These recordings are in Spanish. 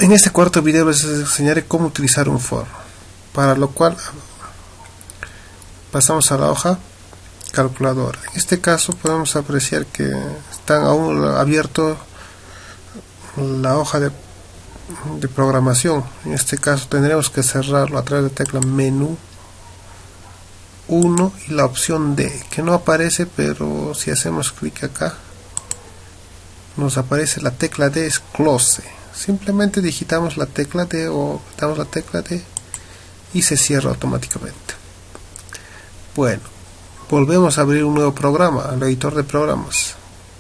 En este cuarto video les enseñaré cómo utilizar un for, para lo cual pasamos a la hoja calculadora. En este caso podemos apreciar que están aún abierto la hoja de programación. En este caso tendremos que cerrarlo a través de tecla menú 1 y la opción D, que no aparece, pero si hacemos clic acá nos aparece la tecla D, es close. Simplemente digitamos la tecla D o damos la tecla D y se cierra automáticamente. Bueno, volvemos a abrir un nuevo programa al editor de programas,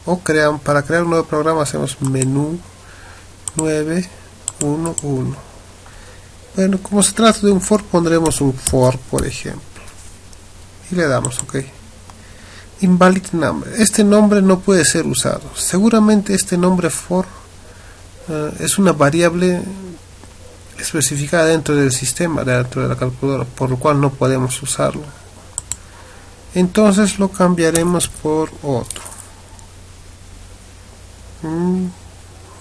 o para crear un nuevo programa hacemos menú 911. Bueno, como se trata de un for, pondremos un for, por ejemplo, y le damos OK. Invalid number, este nombre no puede ser usado. Seguramente este nombre for es una variable especificada dentro del sistema, dentro de la calculadora, por lo cual no podemos usarlo. Entonces lo cambiaremos por otro. Un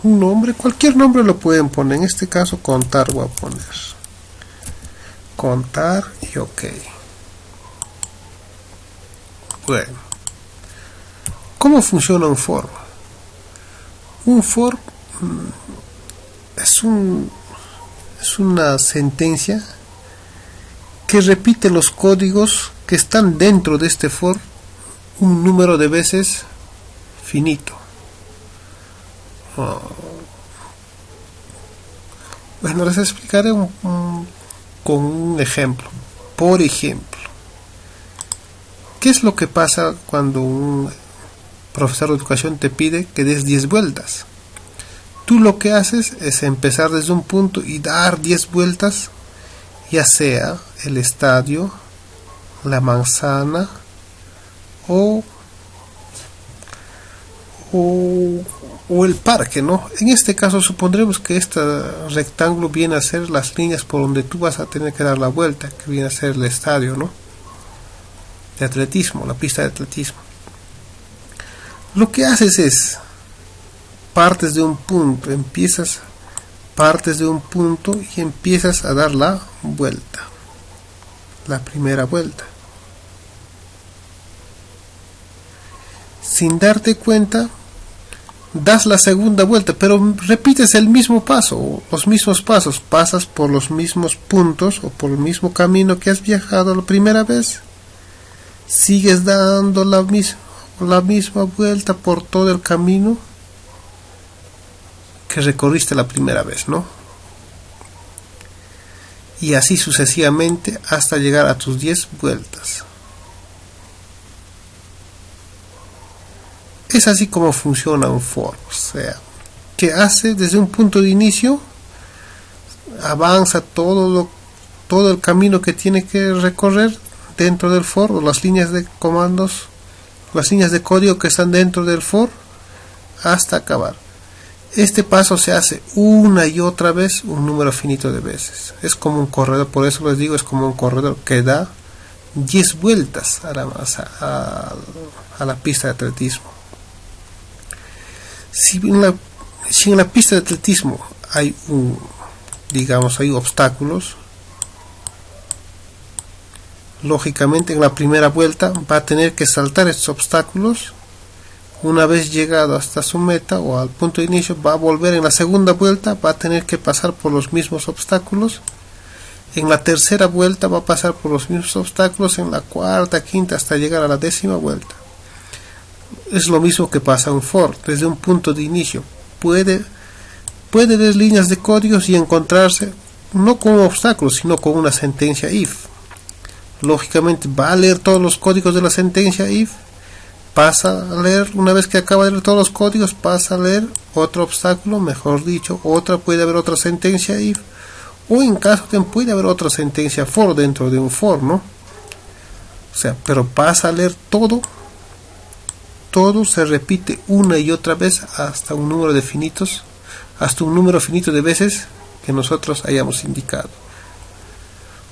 nombre, cualquier nombre lo pueden poner. En este caso contar voy a poner. Contar y OK. Bueno, ¿cómo funciona un for? Un for es una sentencia que repite los códigos que están dentro de este for un número de veces finito. Bueno, les explicaré con un ejemplo. Por ejemplo, ¿qué es lo que pasa cuando un profesor de educación te pide que des 10 vueltas? Tú lo que haces es empezar desde un punto y dar 10 vueltas, ya sea el estadio, la manzana o el parque, ¿no? En este caso supondremos que este rectángulo viene a ser las líneas por donde tú vas a tener que dar la vuelta, que viene a ser el estadio, ¿no? De atletismo, la pista de atletismo. Lo que haces es partes de un punto, partes de un punto y empiezas a dar la vuelta, la primera vuelta. Sin darte cuenta, das la segunda vuelta, pero repites el mismo paso, los mismos pasos, pasas por los mismos puntos o por el mismo camino que has viajado la primera vez, sigues dando la misma vuelta por todo el camino que recorriste la primera vez, ¿no? Y así sucesivamente hasta llegar a tus 10 vueltas. Es así como funciona un for, o sea, que hace desde un punto de inicio, avanza todo el camino que tiene que recorrer dentro del for, o las líneas de comandos, las líneas de código que están dentro del for, hasta acabar. Este paso se hace una y otra vez, un número finito de veces. Es como un corredor, por eso les digo, es como un corredor que da 10 vueltas a la pista de atletismo. Si en la pista de atletismo hay hay obstáculos, lógicamente en la primera vuelta va a tener que saltar estos obstáculos. Una vez llegado hasta su meta o al punto de inicio, va a volver en la segunda vuelta, va a tener que pasar por los mismos obstáculos. En la tercera vuelta va a pasar por los mismos obstáculos, en la cuarta, quinta, hasta llegar a la 10ª vuelta. Es lo mismo que pasa en for, desde un punto de inicio. Puede ver líneas de códigos y encontrarse no con obstáculos, sino con una sentencia if. Lógicamente va a leer todos los códigos de la sentencia if, pasa a leer, una vez que acaba de leer todos los códigos, pasa a leer otro obstáculo, mejor dicho, puede haber otra sentencia if, o en caso de puede haber otra sentencia for dentro de un for, ¿no? O sea, pero pasa a leer todo se repite una y otra vez hasta un número finito de veces que nosotros hayamos indicado.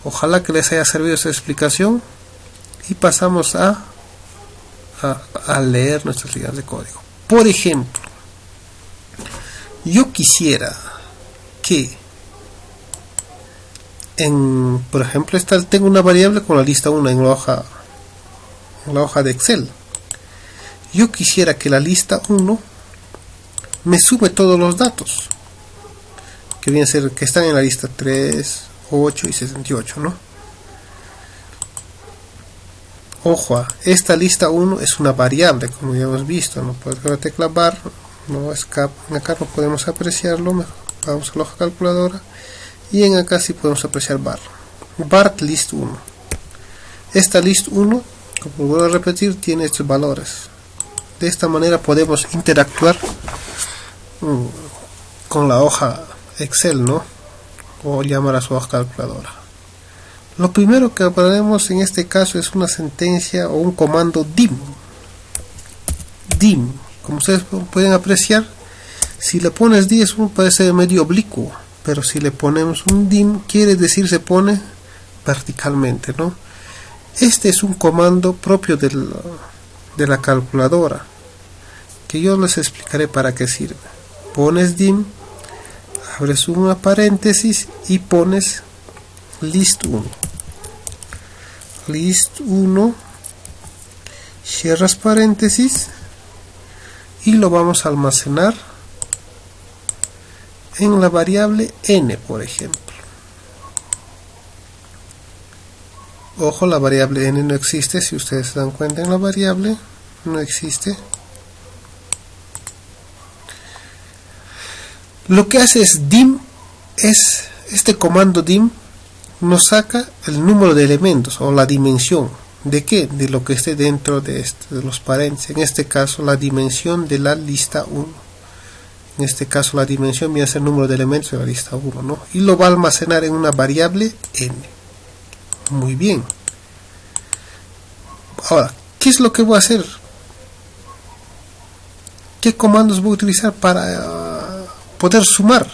Ojalá que les haya servido esa explicación y pasamos a leer nuestras líneas de código. Por ejemplo, yo quisiera que por ejemplo, tengo una variable con la lista 1 en la hoja de Excel. Yo quisiera que la lista 1 me sume todos los datos que vienen a ser, que están en la lista 3, 8 y 68, ¿no? Ojo, esta lista 1 es una variable, como ya hemos visto, ¿no? Por la tecla bar, no escapa, acá no podemos apreciarlo, vamos a la hoja calculadora, y en acá sí podemos apreciar bar list 1. Esta list 1, como vuelvo a repetir, tiene estos valores. De esta manera podemos interactuar con la hoja Excel, ¿no? O llamar a su hoja calculadora. Lo primero que haremos en este caso es una sentencia o un comando dim. Dim, como ustedes pueden apreciar, si le pones 10 puede ser medio oblicuo, pero si le ponemos un dim quiere decir se pone verticalmente, ¿no? Este es un comando propio de la calculadora, que yo les explicaré para qué sirve. Pones dim, abres una paréntesis y pones list 1. List 1, cierras paréntesis y lo vamos a almacenar en la variable n, por ejemplo. Ojo, la variable n no existe, si ustedes se dan cuenta, en la variable no existe. Lo que hace es dim, este comando dim nos saca el número de elementos o la dimensión. ¿De qué? De lo que esté dentro de los paréntesis. En este caso, la dimensión de la lista 1. En este caso, la dimensión viene a ser el número de elementos de la lista 1, ¿no? Y lo va a almacenar en una variable n. Muy bien. Ahora, ¿qué es lo que voy a hacer? ¿Qué comandos voy a utilizar para poder sumar?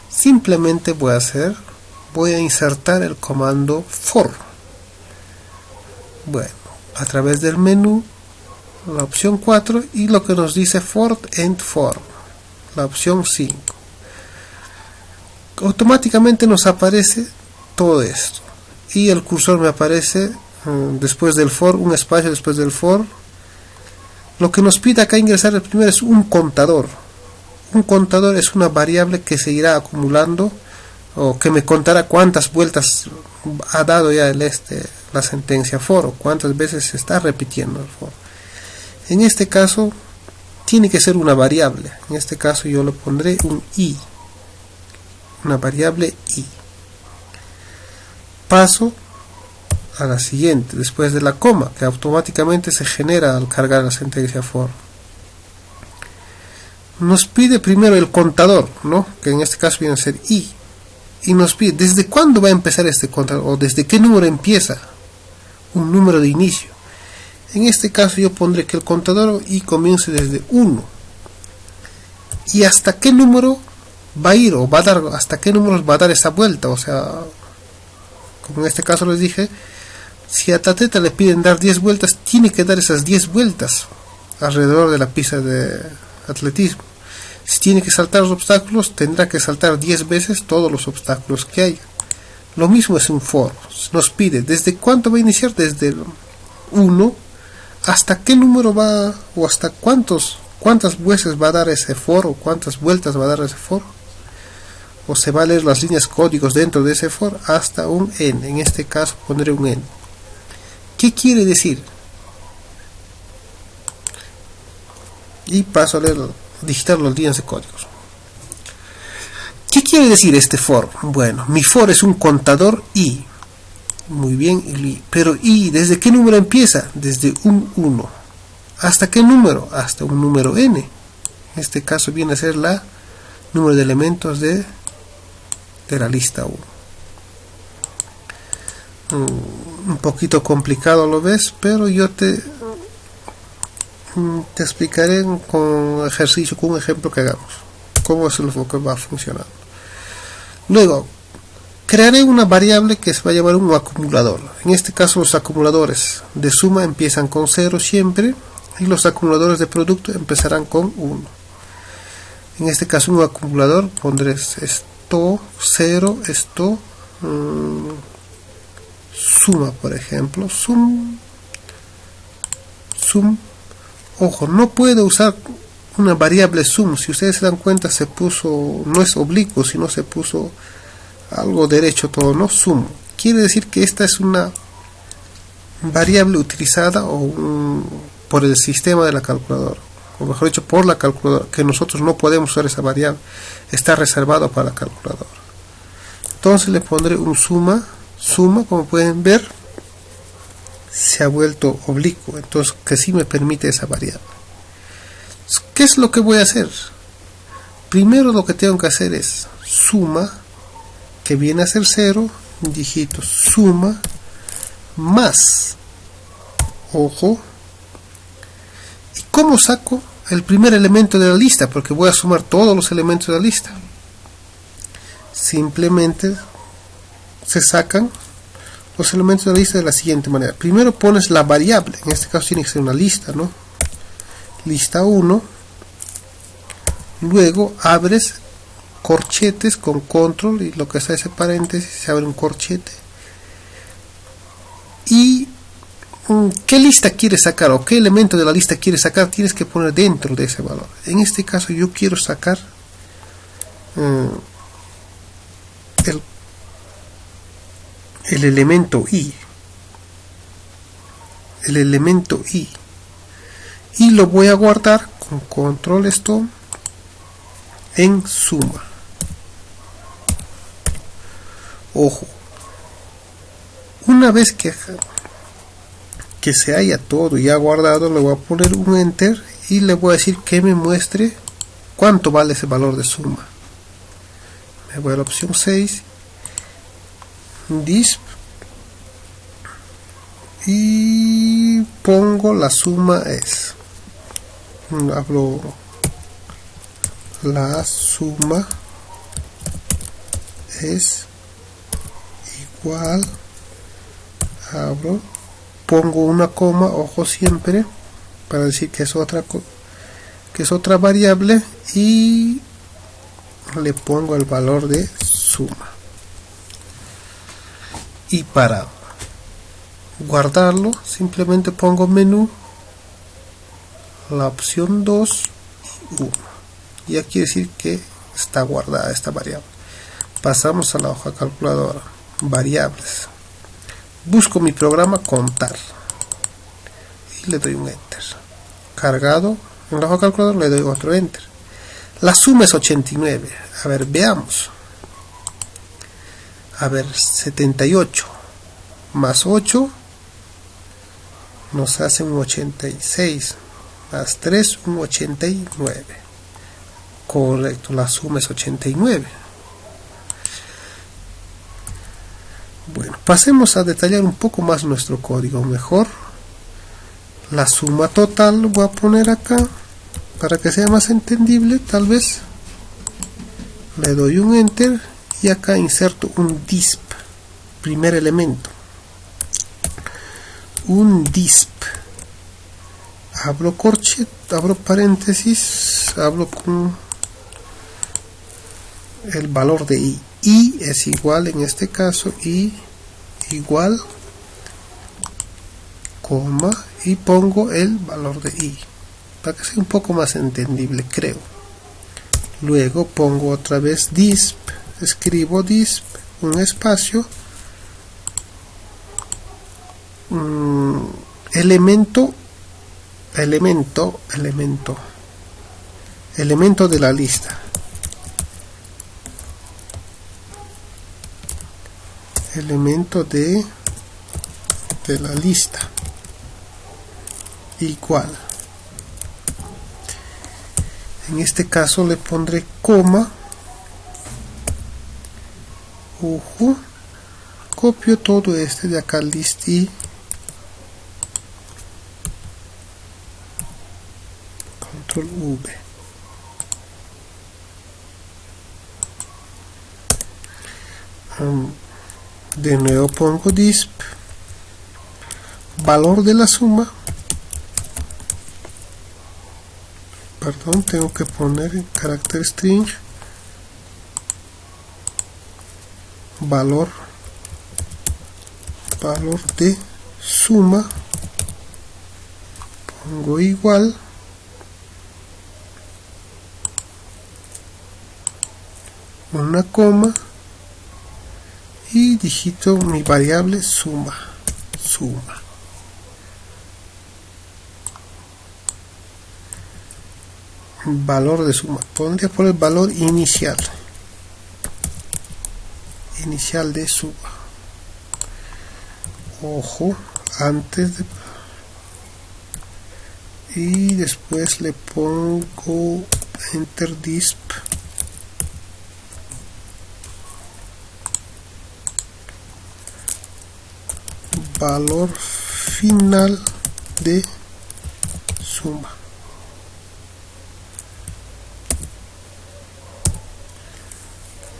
Simplemente voy a insertar el comando for. Bueno, a través del menú, la opción 4 y lo que nos dice for and for, la opción 5. Automáticamente nos aparece todo esto y el cursor me aparece después del for, un espacio después del for. Lo que nos pide acá ingresar el primero es un contador. Un contador es una variable que se irá acumulando o que me contará cuántas vueltas ha dado ya la sentencia for o cuántas veces se está repitiendo el for. En este caso tiene que ser una variable. En este caso yo le pondré un i, una variable i. Paso a la siguiente, después de la coma, que automáticamente se genera al cargar la sentencia for. Nos pide primero el contador, ¿no? Que en este caso viene a ser i. Y nos pide desde cuándo va a empezar este contador o desde qué número empieza, un número de inicio. En este caso yo pondré que el contador i comience desde 1. Y hasta qué número va a ir o va a dar, hasta qué números va a dar esa vuelta. O sea, como en este caso les dije, si a Tateta le piden dar 10 vueltas, tiene que dar esas 10 vueltas alrededor de la pista de atletismo. Si tiene que saltar los obstáculos, tendrá que saltar 10 veces todos los obstáculos que haya. Lo mismo es un for. Nos pide desde cuánto va a iniciar, desde el 1 hasta qué número va o hasta cuántas veces va a dar ese for o cuántas vueltas va a dar ese for. O se va a leer las líneas códigos dentro de ese for hasta un n. En este caso pondré un n. ¿Qué quiere decir? Y paso a leer, digitar las líneas de códigos. ¿Qué quiere decir este for? Bueno, mi for es un contador i. Muy bien, pero i, ¿desde qué número empieza? Desde un 1. ¿Hasta qué número? Hasta un número n. En este caso viene a ser el número de elementos de la lista 1. Un poquito complicado, lo ves, pero yo te explicaré con ejercicio, con un ejemplo que hagamos, cómo es lo que va funcionando. Luego, crearé una variable que se va a llamar un acumulador. En este caso, los acumuladores de suma empiezan con 0 siempre, y los acumuladores de producto empezarán con 1. En este caso, un acumulador pondré esto 0, esto suma, por ejemplo, sum. Ojo, no puedo usar una variable sum. Si ustedes se dan cuenta, se puso, no es oblicuo, sino se puso algo derecho todo, no sum. Quiere decir que esta es una variable utilizada por el sistema de la calculadora, o mejor dicho, por la calculadora, que nosotros no podemos usar esa variable, está reservado para la calculadora. Entonces le pondré un suma, como pueden ver, se ha vuelto oblicuo, entonces que sí me permite esa variable. ¿Qué es lo que voy a hacer? Primero lo que tengo que hacer es suma, que viene a ser 0, dígito suma, más, ojo, ¿y cómo saco el primer elemento de la lista? Porque voy a sumar todos los elementos de la lista. Simplemente se sacan los elementos de la lista de la siguiente manera. Primero pones la variable, en este caso tiene que ser una lista, ¿no? Lista 1. Luego abres corchetes con control y lo que está ese paréntesis, se abre un corchete. Y ¿qué lista quieres sacar o qué elemento de la lista quieres sacar? Tienes que poner dentro de ese valor. En este caso yo quiero sacar el elemento i. El elemento i. Y lo voy a guardar con control esto en suma. Ojo, una vez que se haya todo ya guardado, le voy a poner un enter y le voy a decir que me muestre cuánto vale ese valor de suma. Me voy a la opción 6, disp, y pongo la suma es, abro la suma es igual, abro, pongo una coma, ojo siempre, para decir que es otra variable, y le pongo el valor de suma. Y para guardarlo simplemente pongo menú, la opción 2 y 1. Ya quiere decir que está guardada esta variable. Pasamos a la hoja calculadora, variables. Busco mi programa contar y le doy un enter. Cargado en la hoja calculadora, le doy otro enter. La suma es 89. A ver, veamos. A ver, 78 más 8 nos hace un 86, más 3 un 89. Correcto, la suma es 89. Bueno, pasemos a detallar un poco más nuestro código. Mejor la suma total lo voy a poner acá para que sea más entendible. Tal vez le doy un enter y acá inserto un disp, primer elemento, un disp, abro corchete, abro paréntesis, abro con el valor de i es igual, en este caso i igual, coma, y pongo el valor de i para que sea un poco más entendible, creo. Luego pongo otra vez disp, escribo disp, un espacio, elemento de la lista, elemento de la lista, igual. En este caso le pondré coma, ojo, copio todo este de acá, list i, control v, de nuevo pongo disp, valor de la suma, perdón, tengo que poner en carácter string, valor de suma, pongo igual, una coma y digito mi variable suma. Valor de suma, pondría por el valor inicial de suma. Ojo, antes de, y después le pongo enter disp valor final de suma.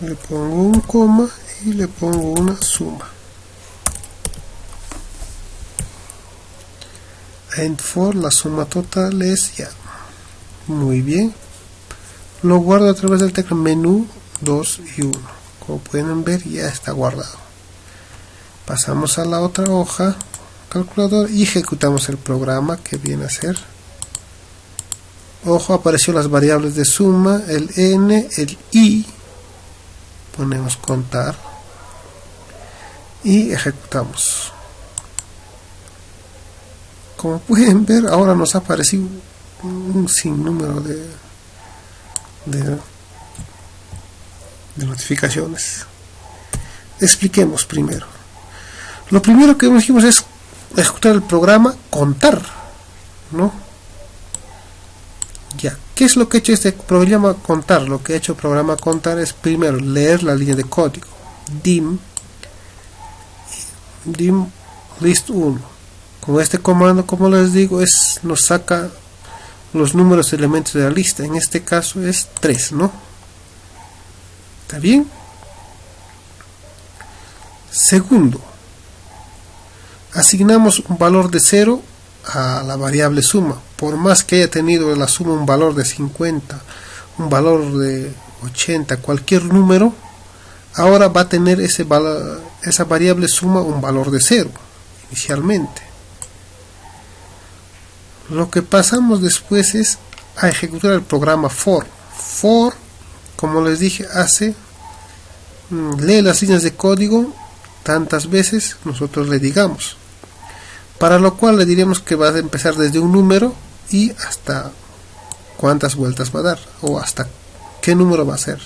Le pongo un coma y le pongo una suma. And for la suma total es ya. Muy bien. Lo guardo a través del teclado menú 2 y 1. Como pueden ver, ya está guardado. Pasamos a la otra hoja calculador y ejecutamos el programa que viene a ser. Ojo, apareció las variables de suma, el n, el i. Ponemos contar y ejecutamos. Como pueden ver, ahora nos ha aparecido un sinnúmero de notificaciones. Expliquemos primero. Lo primero que dijimos es ejecutar el programa contar, ¿no? Ya, ¿qué es lo que ha hecho este programa contar? Lo que ha hecho el programa contar es primero leer la línea de código dim list 1. Con este comando, como les digo, nos saca los números de elementos de la lista. En este caso es 3, ¿no? ¿Está bien? Segundo, asignamos un valor de 0 a la variable suma. Por más que haya tenido la suma un valor de 50, un valor de 80, cualquier número, ahora va a tener esa variable suma un valor de 0 inicialmente. Lo que pasamos después es a ejecutar el programa for. For, como les dije, lee las líneas de código tantas veces nosotros le digamos, para lo cual le diremos que va a empezar desde un número y hasta cuántas vueltas va a dar, o hasta qué número va a ser.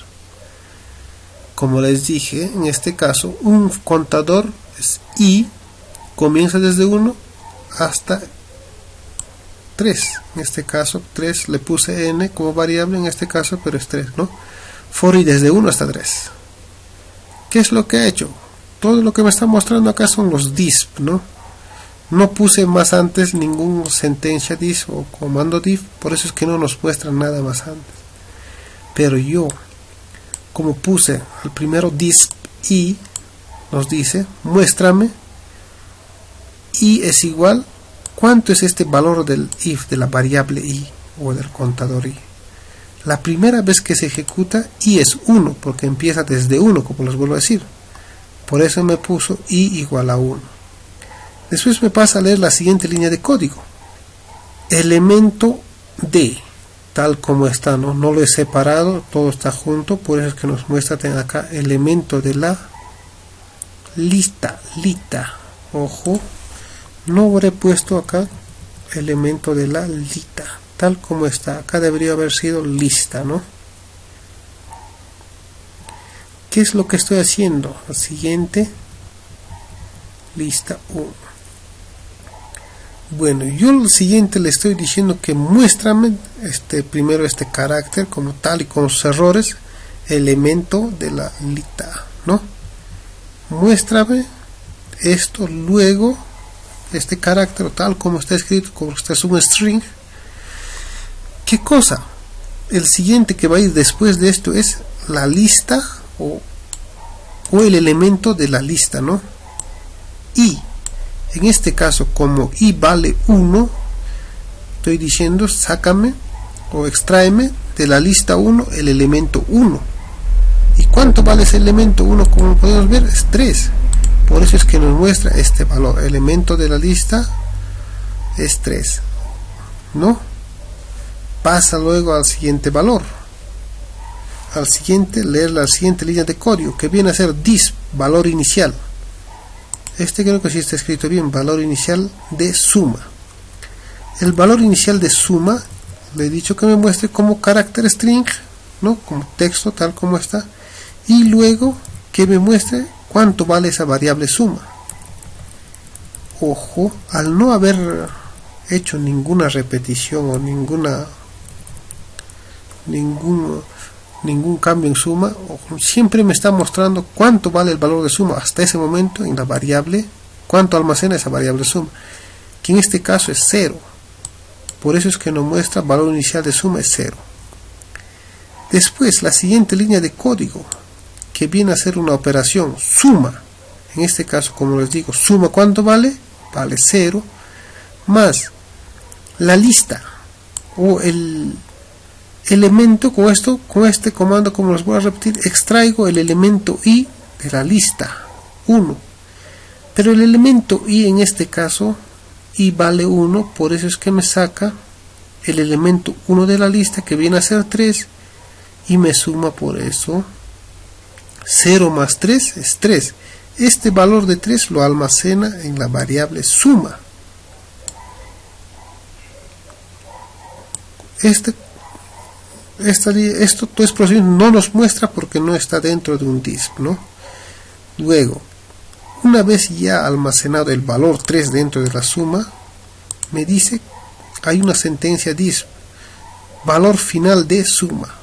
Como les dije, en este caso un contador es i, comienza desde 1 hasta 3. En este caso 3, le puse n como variable en este caso, pero es 3, ¿no? For i desde 1 hasta 3. ¿Qué es lo que ha hecho? Todo lo que me está mostrando acá son los disp, ¿no? No puse más antes ningún sentencia disp o comando diff, por eso es que no nos muestran nada más antes. Pero yo, como puse al primero disp i, nos dice muéstrame i es igual, ¿cuánto es este valor del if de la variable i o del contador i? La primera vez que se ejecuta i es 1, porque empieza desde 1, como les vuelvo a decir. Por eso me puso i igual a 1. Después me pasa a leer la siguiente línea de código. Elemento d, tal como está, no lo he separado, todo está junto, por eso es que nos muestra acá elemento de la lista. Ojo, no habré puesto acá elemento de la lista, tal como está. Acá debería haber sido lista, ¿no? ¿Qué es lo que estoy haciendo? La siguiente, lista 1. Bueno, yo al siguiente le estoy diciendo que muéstrame primero este carácter como tal y con sus errores, elemento de la lista, ¿no? Muéstrame esto, luego este carácter tal como está escrito, como este es un string. ¿Qué cosa? El siguiente que va a ir después de esto es la lista o el elemento de la lista, ¿no? Y en este caso, como i vale 1, estoy diciendo sácame o extráeme de la lista 1 el elemento 1. ¿Y cuánto vale ese elemento 1? Como podemos ver, es 3. Por eso es que nos muestra este valor. Elemento de la lista es 3, ¿no? Pasa luego al siguiente valor. Al siguiente, leer la siguiente línea de código, que viene a ser dis, valor inicial. Este creo que sí está escrito bien, valor inicial de suma. El valor inicial de suma, le he dicho que me muestre como carácter string, ¿no? Como texto tal como está, y luego que me muestre cuánto vale esa variable suma. Ojo, al no haber hecho ninguna repetición o ningún cambio en suma, siempre me está mostrando cuánto vale el valor de suma hasta ese momento en la variable, cuánto almacena esa variable suma, que en este caso es 0. Por eso es que nos muestra valor inicial de suma es 0. Después la siguiente línea de código, que viene a ser una operación suma. En este caso, como les digo, suma cuánto vale, vale 0, más la lista o el elemento. Con este comando, como les voy a repetir, extraigo el elemento i de la lista 1, pero el elemento i en este caso i vale 1, por eso es que me saca el elemento 1 de la lista, que viene a ser 3, y me suma. Por eso 0 más 3 es 3. Este valor de 3 lo almacena en la variable suma. Todo es procedimiento no nos muestra porque no está dentro de un disp, ¿no? Luego, una vez ya almacenado el valor 3 dentro de la suma, me dice, hay una sentencia disp, valor final de suma.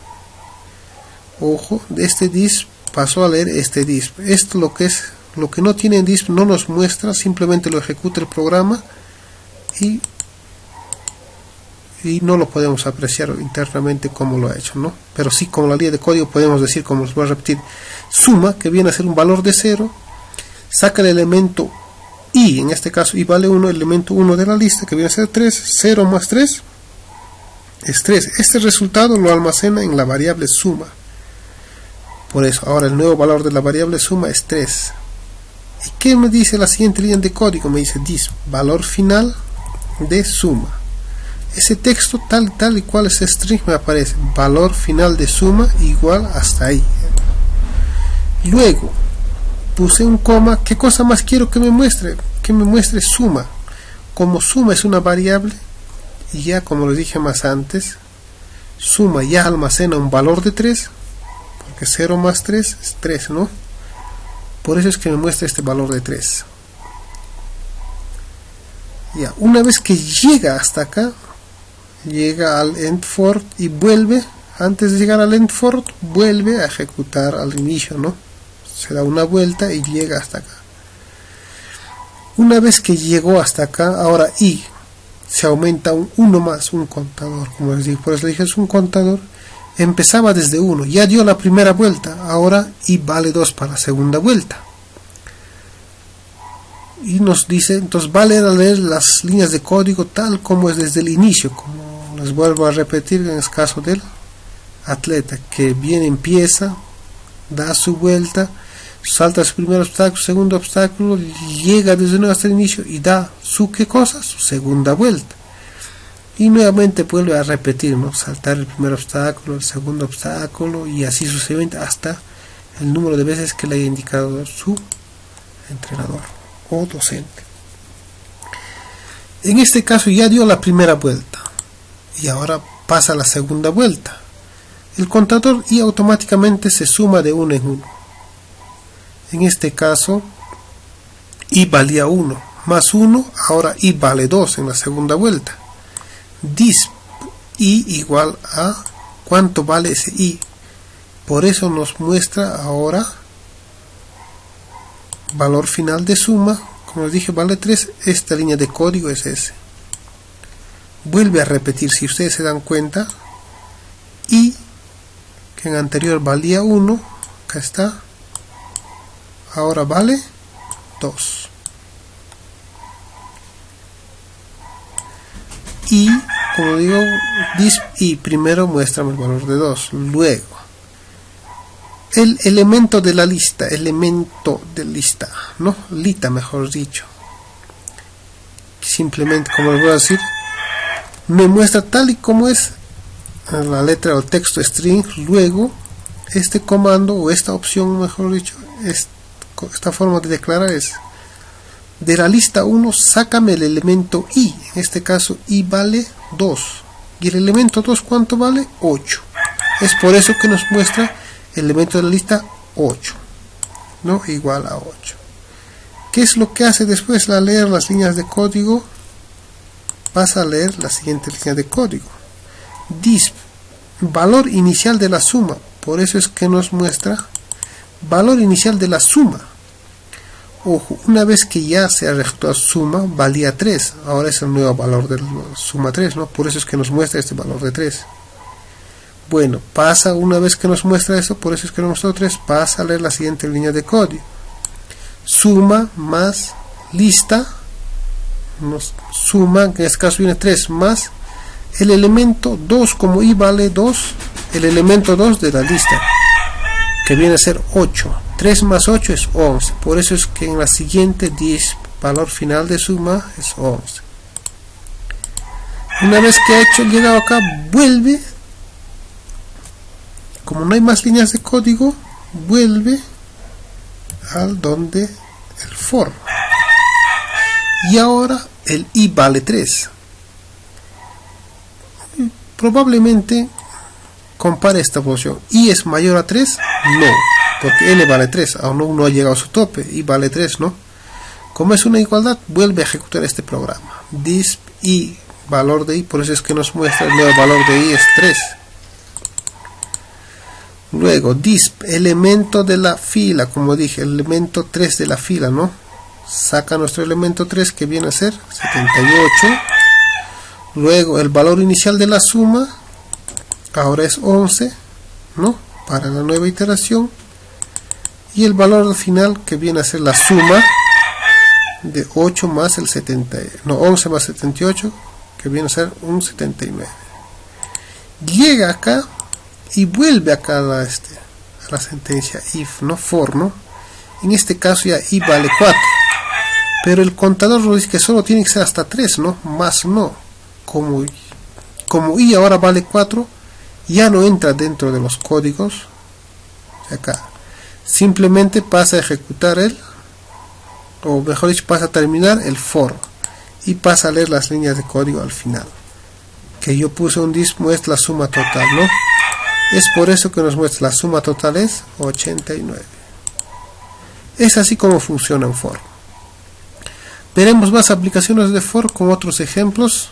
Ojo, de este disp pasó a leer este disp. Esto lo que no tiene en disp no nos muestra, simplemente lo ejecuta el programa y no lo podemos apreciar internamente como lo ha hecho, ¿no? Pero sí, con la línea de código podemos decir, como les voy a repetir, suma, que viene a ser un valor de 0, saca el elemento i, en este caso i vale 1, el elemento 1 de la lista, que viene a ser 3, 0 más 3 es 3. Este resultado lo almacena en la variable suma. Por eso, ahora el nuevo valor de la variable suma es 3. ¿Y qué me dice la siguiente línea de código? Me dice dis, valor final de suma. Ese texto tal y cual ese string me aparece, valor final de suma igual hasta ahí. Luego puse un coma. ¿Qué cosa más quiero que me muestre? Que me muestre suma. Como suma es una variable, y ya como les dije más antes, suma ya almacena un valor de 3, porque 0 más 3 es 3, ¿no? Por eso es que me muestra este valor de 3. Ya, una vez que llega hasta acá, llega al end for y vuelve, antes de llegar al end for, vuelve a ejecutar al inicio, ¿no? Se da una vuelta y llega hasta acá. Una vez que llegó hasta acá, ahora i se aumenta un 1 más, un contador, como les digo, por eso le dije es un contador. Empezaba desde 1, ya dio la primera vuelta, ahora i vale 2 para la segunda vuelta. Y nos dice, entonces vale a leer las líneas de código tal como es desde el inicio, como les vuelvo a repetir en el caso del atleta, que bien empieza, da su vuelta, salta su primer obstáculo, segundo obstáculo, llega desde nuevo hasta el inicio y da su ¿qué cosa? Su segunda vuelta. Y nuevamente vuelve a repetir, ¿no? Saltar el primer obstáculo, el segundo obstáculo, y así sucesivamente hasta el número de veces que le haya indicado su entrenador o docente. En este caso ya dio la primera vuelta y ahora pasa a la segunda vuelta. El contador y automáticamente se suma de 1 en 1. En este caso i valía 1 más 1, ahora i vale 2 en la segunda vuelta. Disp i igual a cuánto vale ese i. Por eso nos muestra ahora valor final de suma, como les dije vale 3, esta línea de código es ese. Vuelve a repetir, si ustedes se dan cuenta, i que en anterior valía 1, acá está, ahora vale 2. Y como digo, disp i primero muéstrame el valor de 2, luego el elemento de la lista, ¿no? Lista, mejor dicho. Simplemente, como les voy a decir, me muestra tal y como es la letra o texto string. Luego, este comando o esta opción, mejor dicho, esta forma de declarar es: de la lista 1, sácame el elemento i. En este caso, i vale 2. Y el elemento 2, ¿cuánto vale? 8. Es por eso que nos muestra el elemento de la lista 8, ¿no? Igual a 8. ¿Qué es lo que hace después al leer las líneas de código? Pasa a leer la siguiente línea de código. Disp, valor inicial de la suma. Por eso es que nos muestra valor inicial de la suma. Ojo, una vez que ya se ha ejecutado suma, valía 3. Ahora es el nuevo valor de la suma 3, ¿no? Por eso es que nos muestra este valor de 3. Bueno, pasa una vez que nos muestra eso, por eso es que nos muestra 3, pasa a leer la siguiente línea de código. Suma más lista, nos suma, en este caso viene 3 más el elemento 2, como i vale 2, el elemento 2 de la lista, que viene a ser 8. 3 más 8 es 11. Por eso es que en la siguiente disp, valor final de suma es 11. Una vez que ha llegado acá, vuelve. Como no hay más líneas de código, vuelve al donde el for. Y ahora el i vale 3. Probablemente compare esta posición. ¿I es mayor a 3? No, porque n vale 3, aún no ha llegado a su tope, i vale 3, ¿no? Como es una igualdad, vuelve a ejecutar este programa. Disp i, valor de i, por eso es que nos muestra el nuevo valor de i es 3. Luego, disp, elemento de la fila, como dije, el elemento 3 de la fila, ¿no? Saca nuestro elemento 3, que viene a ser 78. Luego, el valor inicial de la suma, ahora es 11, ¿no? Para la nueva iteración. Y el valor final, que viene a ser la suma de 8 más el 11 más 78, que viene a ser un 79. Llega acá y vuelve acá a la sentencia if, no for, ¿no? En este caso ya i vale 4, pero el contador nos dice que solo tiene que ser hasta 3, ¿no? Más no. Como i ahora vale 4, ya no entra dentro de los códigos acá. Simplemente pasa a ejecutar o mejor dicho, pasa a terminar el for y pasa a leer las líneas de código al final. Que yo puse un disp muestra la suma total, ¿no? Es por eso que nos muestra la suma total es 89. Es así como funciona un for. Veremos más aplicaciones de for con otros ejemplos.